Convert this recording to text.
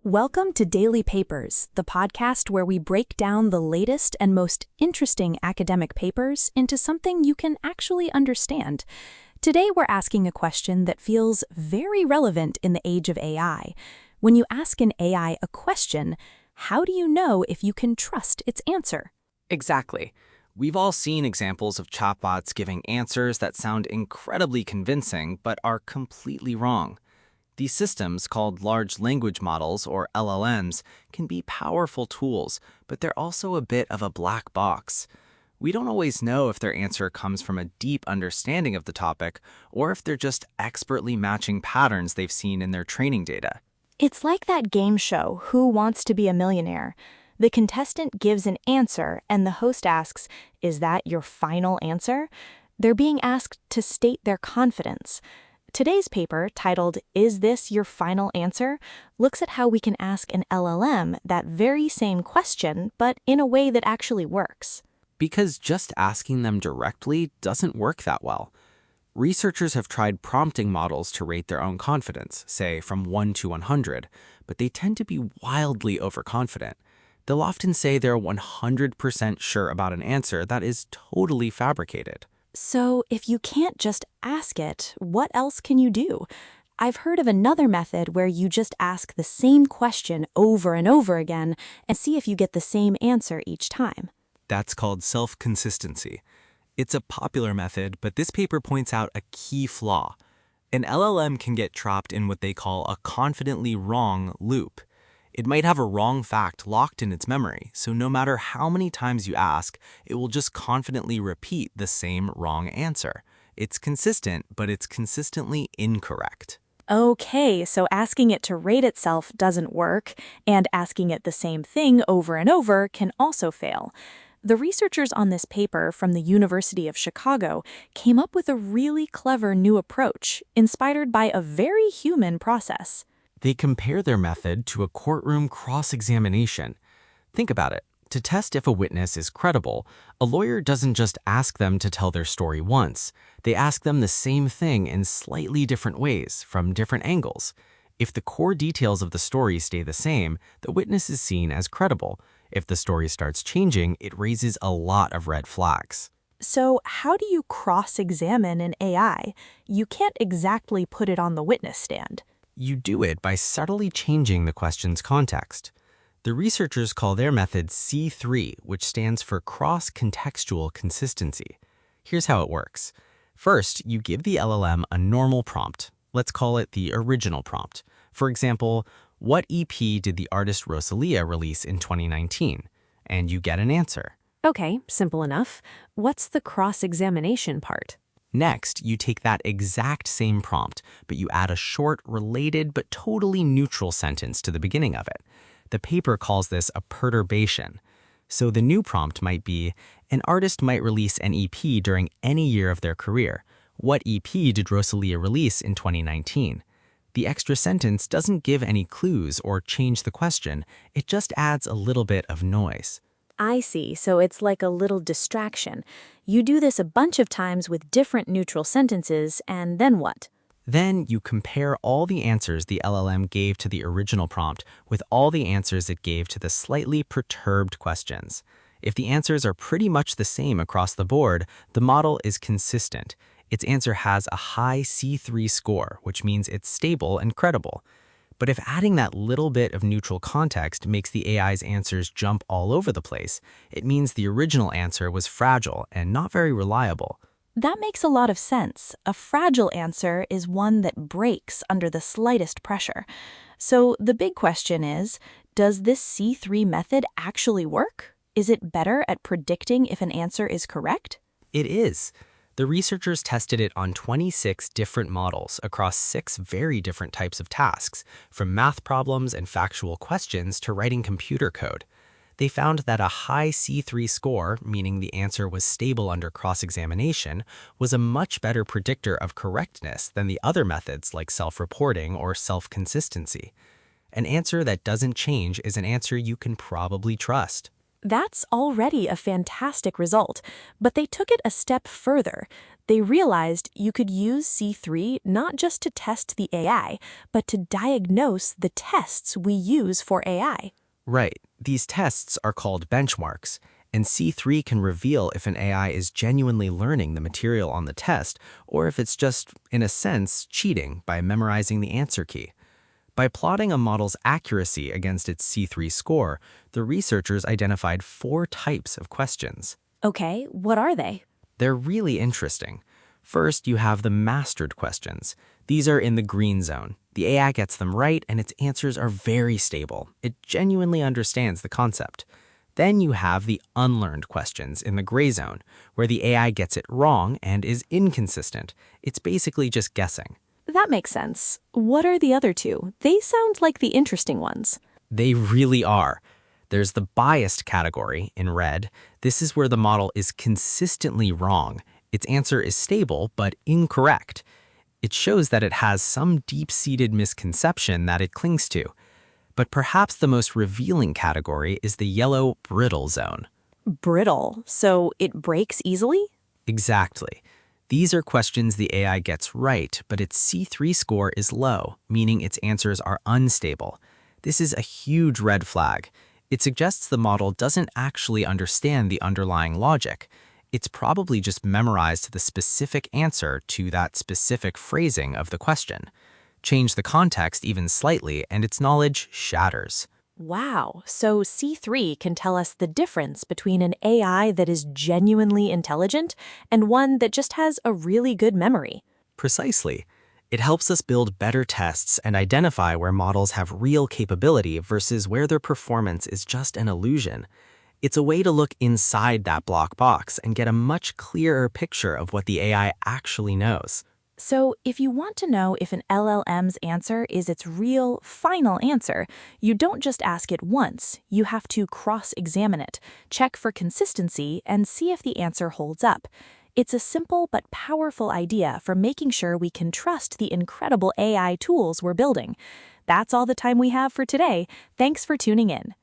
Welcome to Daily Papers, the podcast where we break down the latest and most interesting academic papers into something you can actually understand. Today we're asking a question that feels very relevant in the age of AI. When you ask an AI a question, how do you know if you can trust its answer? Exactly. We've all seen examples of chatbots giving answers that sound incredibly convincing but are completely wrong. These systems, called large language models or LLMs, can be powerful tools, but they're also a bit of a black box. We don't always know if their answer comes from a deep understanding of the topic or if they're just expertly matching patterns they've seen in their training data. It's like that game show, Who Wants to Be a Millionaire? The contestant gives an answer and the host asks, "Is that your final answer?" They're being asked to state their confidence. Today's paper, titled "Is This Your Final Answer?" looks at how we can ask an LLM that very same question, but in a way that actually works. Because just asking them directly doesn't work that well. Researchers have tried prompting models to rate their own confidence, say from 1 to 100, but they tend to be wildly overconfident. They'll often say they're 100% sure about an answer that is totally fabricated. So if you can't just ask it, what else can you do? I've heard of another method where you just ask the same question over and over again and see if you get the same answer each time. That's called self-consistency. It's a popular method, but this paper points out a key flaw. An LLM can get trapped in what they call a confidently wrong loop. It might have a wrong fact locked in its memory, so no matter how many times you ask, it will just confidently repeat the same wrong answer. It's consistent, but it's consistently incorrect. Okay, so asking it to rate itself doesn't work, and asking it the same thing over and over can also fail. The researchers on this paper from the University of Chicago came up with a really clever new approach, inspired by a very human process. They compare their method to a courtroom cross-examination. Think about it. To test if a witness is credible, a lawyer doesn't just ask them to tell their story once. They ask them the same thing in slightly different ways, from different angles. If the core details of the story stay the same, the witness is seen as credible. If the story starts changing, it raises a lot of red flags. So how do you cross-examine an AI? You can't exactly put it on the witness stand. You do it by subtly changing the question's context. The researchers call their method C3, which stands for Cross-Contextual Consistency. Here's how it works. First, you give the LLM a normal prompt. Let's call it the original prompt. For example, what EP did the artist Rosalia release in 2019? And you get an answer. Okay, simple enough. What's the cross-examination part? Next, you take that exact same prompt, but you add a short, related, but totally neutral sentence to the beginning of it. The paper calls this a perturbation. So the new prompt might be, an artist might release an EP during any year of their career. What EP did Rosalia release in 2019? The extra sentence doesn't give any clues or change the question. It just adds a little bit of noise. I see, so it's like a little distraction. You do this a bunch of times with different neutral sentences, and then what? Then you compare all the answers the LLM gave to the original prompt with all the answers it gave to the slightly perturbed questions. If the answers are pretty much the same across the board, the model is consistent. Its answer has a high C3 score, which means it's stable and credible. But if adding that little bit of neutral context makes the AI's answers jump all over the place, it means the original answer was fragile and not very reliable. That makes a lot of sense. A fragile answer is one that breaks under the slightest pressure. So the big question is, does this C3 method actually work? Is it better at predicting if an answer is correct? It is. The researchers tested it on 26 different models across 6 very different types of tasks, from math problems and factual questions to writing computer code. They found that a high C3 score, meaning the answer was stable under cross-examination, was a much better predictor of correctness than the other methods like self-reporting or self-consistency. An answer that doesn't change is an answer you can probably trust. That's already a fantastic result, but they took it a step further. They realized you could use C3 not just to test the AI, but to diagnose the tests we use for AI. Right. These tests are called benchmarks, and C3 can reveal if an AI is genuinely learning the material on the test or if it's just, in a sense, cheating by memorizing the answer key. By plotting a model's accuracy against its C3 score, the researchers identified 4 types of questions. Okay, what are they? They're really interesting. First, you have the mastered questions. These are in the green zone. The AI gets them right and its answers are very stable. It genuinely understands the concept. Then you have the unlearned questions in the gray zone, where the AI gets it wrong and is inconsistent. It's basically just guessing. That makes sense. What are the other 2? They sound like the interesting ones. They really are. There's the biased category in red. This is where the model is consistently wrong. Its answer is stable but incorrect. It shows that it has some deep-seated misconception that it clings to. But perhaps the most revealing category is the yellow brittle zone. Brittle, so it breaks easily? Exactly. These are questions the AI gets right, but its C3 score is low, meaning its answers are unstable. This is a huge red flag. It suggests the model doesn't actually understand the underlying logic. It's probably just memorized the specific answer to that specific phrasing of the question. Change the context even slightly, and its knowledge shatters. Wow, so C3 can tell us the difference between an AI that is genuinely intelligent and one that just has a really good memory. Precisely. It helps us build better tests and identify where models have real capability versus where their performance is just an illusion. It's a way to look inside that black box and get a much clearer picture of what the AI actually knows. So, if you want to know if an LLM's answer is its real, final answer, you don't just ask it once, you have to cross-examine it, check for consistency, and see if the answer holds up. It's a simple but powerful idea for making sure we can trust the incredible AI tools we're building. That's all the time we have for today. Thanks for tuning in.